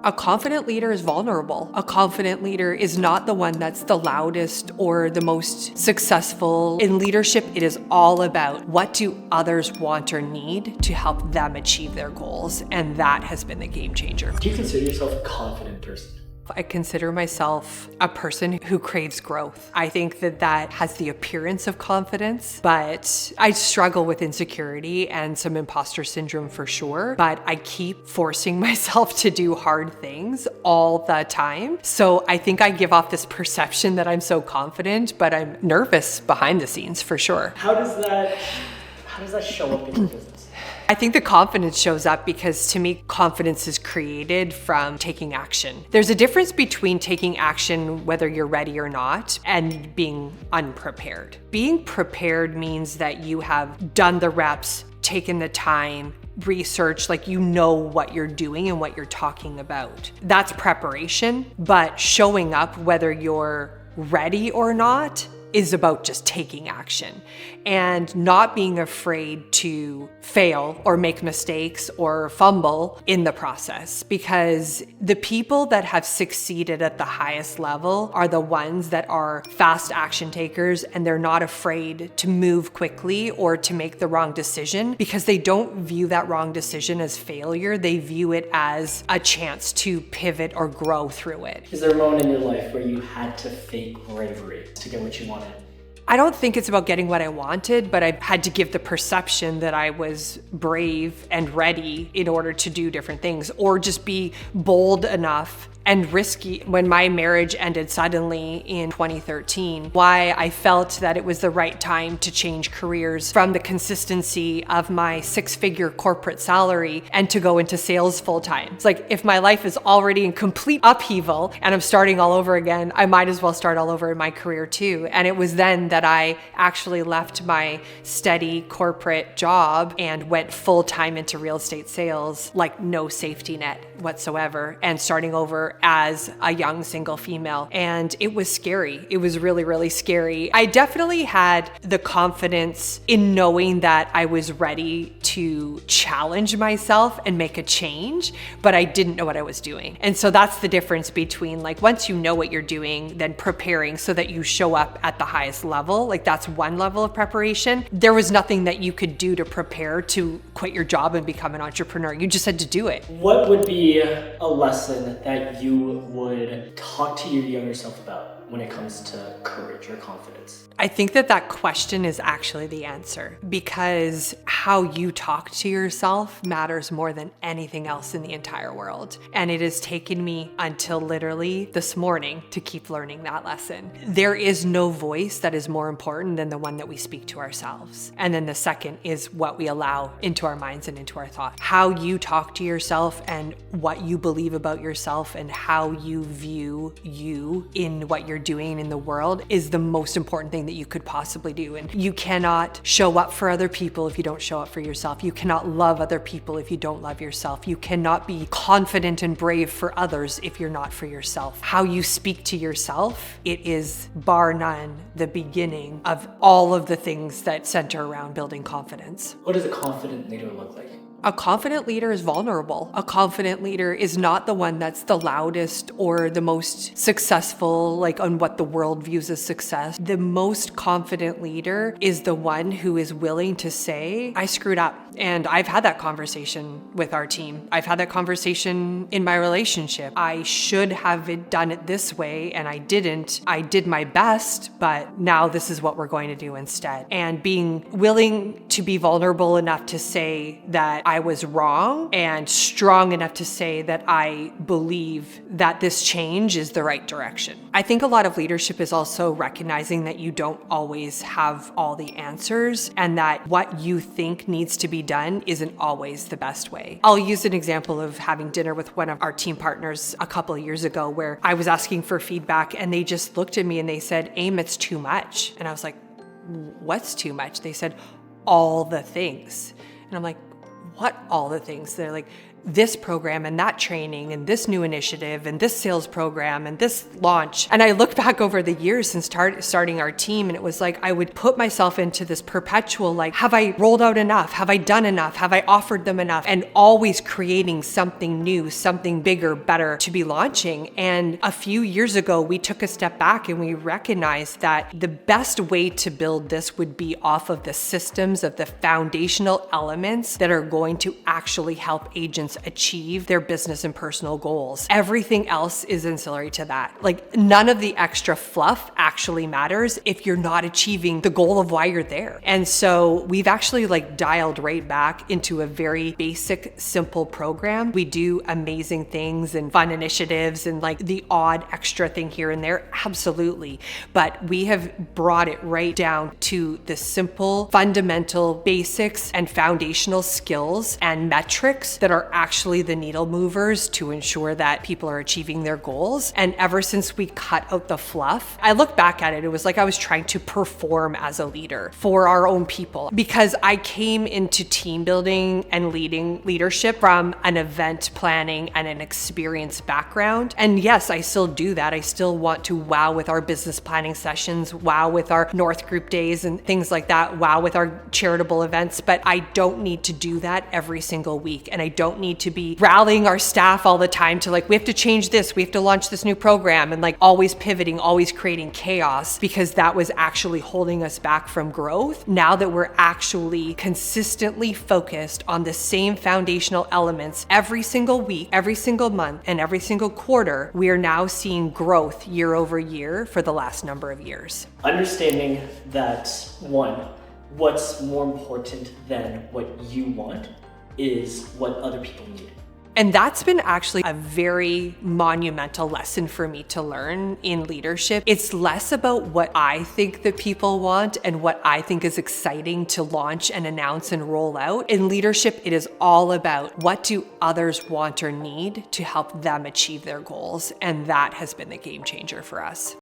A confident leader is vulnerable. A confident leader is not the one that's the loudest or the most successful. In leadership, it is all about what do others want or need to help them achieve their goals. And that has been the game changer. Do you consider yourself a confident person? I consider myself a person who craves growth. I think that has the appearance of confidence, but I struggle with insecurity and some imposter syndrome for sure. But I keep forcing myself to do hard things all the time. So I think I give off this perception that I'm so confident, but I'm nervous behind the scenes for sure. How does that show up in your business? I think the confidence shows up because to me, confidence is created from taking action. There's a difference between taking action, whether you're ready or not, and being unprepared. Being prepared means that you have done the reps, taken the time, research, like you know what you're doing and what you're talking about. That's preparation, but showing up, whether you're ready or not, is about just taking action and not being afraid to fail or make mistakes or fumble in the process. Because the people that have succeeded at the highest level are the ones that are fast action takers, and they're not afraid to move quickly or to make the wrong decision, because they don't view that wrong decision as failure. They view it as a chance to pivot or grow through it. Is there a moment in your life where you had to fake bravery to get what you wanted? I don't think it's about getting what I wanted, but I had to give the perception that I was brave and ready in order to do different things, or just be bold enough and risky. When my marriage ended suddenly in 2013, why I felt that it was the right time to change careers from the consistency of my 6-figure corporate salary and to go into sales full time. It's like, if my life is already in complete upheaval and I'm starting all over again, I might as well start all over in my career too. And it was then that I actually left my steady corporate job and went full time into real estate sales, like no safety net whatsoever, and starting over as a young single female. And it was scary. It was really, really scary. I definitely had the confidence in knowing that I was ready to challenge myself and make a change, but I didn't know what I was doing. And so that's the difference between, like, once you know what you're doing, then preparing so that you show up at the highest level. Like, that's one level of preparation. There was nothing that you could do to prepare to quit your job and become an entrepreneur. You just had to do it. What would be a lesson that you would talk to your younger self about when it comes to courage or confidence? I think that question is actually the answer, because how you talk to yourself matters more than anything else in the entire world. And it has taken me until literally this morning to keep learning that lesson. There is no voice that is more important than the one that we speak to ourselves. And then the second is what we allow into our minds and into our thoughts. How you talk to yourself and what you believe about yourself and how you view you in what you're doing in the world is the most important thing that you could possibly do. And you cannot show up for other people if you don't show up for yourself. You cannot love other people if you don't love yourself. You cannot be confident and brave for others if you're not for yourself. How you speak to yourself, it is bar none the beginning of all of the things that center around building confidence. What does a confident leader look like? A confident leader is vulnerable. A confident leader is not the one that's the loudest or the most successful, like on what the world views as success. The most confident leader is the one who is willing to say, I screwed up. And I've had that conversation with our team. I've had that conversation in my relationship. I should have done it this way and I didn't. I did my best, but now this is what we're going to do instead. And being willing to be vulnerable enough to say that I was wrong, and strong enough to say that I believe that this change is the right direction. I think a lot of leadership is also recognizing that you don't always have all the answers, and that what you think needs to be done isn't always the best way. I'll use an example of having dinner with one of our team partners a couple of years ago, where I was asking for feedback and they just looked at me and they said, Aim, it's too much. And I was like, what's too much? They said, all the things. And I'm like, what all the things? They're like, this program and that training and this new initiative and this sales program and this launch. And I look back over the years since starting our team, and it was like I would put myself into this perpetual, like, have I rolled out enough? Have I done enough? Have I offered them enough? And always creating something new, something bigger, better to be launching. And a few years ago, we took a step back and we recognized that the best way to build this would be off of the systems of the foundational elements that are going to actually help agents achieve their business and personal goals. Everything else is ancillary to that. Like, none of the extra fluff actually matters if you're not achieving the goal of why you're there. And so we've actually like dialed right back into a very basic, simple program. We do amazing things and fun initiatives and like the odd extra thing here and there, absolutely. But we have brought it right down to the simple, fundamental basics and foundational skills and metrics that are actually the needle movers to ensure that people are achieving their goals. And ever since we cut out the fluff, I look back at it, it was like I was trying to perform as a leader for our own people, because I came into team building and leadership from an event planning and an experience background. And yes, I still do that. I still want to wow with our business planning sessions, wow with our North Group days and things like that, wow with our charitable events, but I don't need to do that every single week. And I don't need to be rallying our staff all the time to like, we have to change this, we have to launch this new program, and like always pivoting, always creating chaos, because that was actually holding us back from growth. Now that we're actually consistently focused on the same foundational elements every single week, every single month, and every single quarter, we are now seeing growth year over year for the last number of years. Understanding that, one, what's more important than what you want is what other people need. And that's been actually a very monumental lesson for me to learn in leadership. It's less about what I think that people want and what I think is exciting to launch and announce and roll out. In leadership, it is all about what do others want or need to help them achieve their goals. And that has been the game changer for us.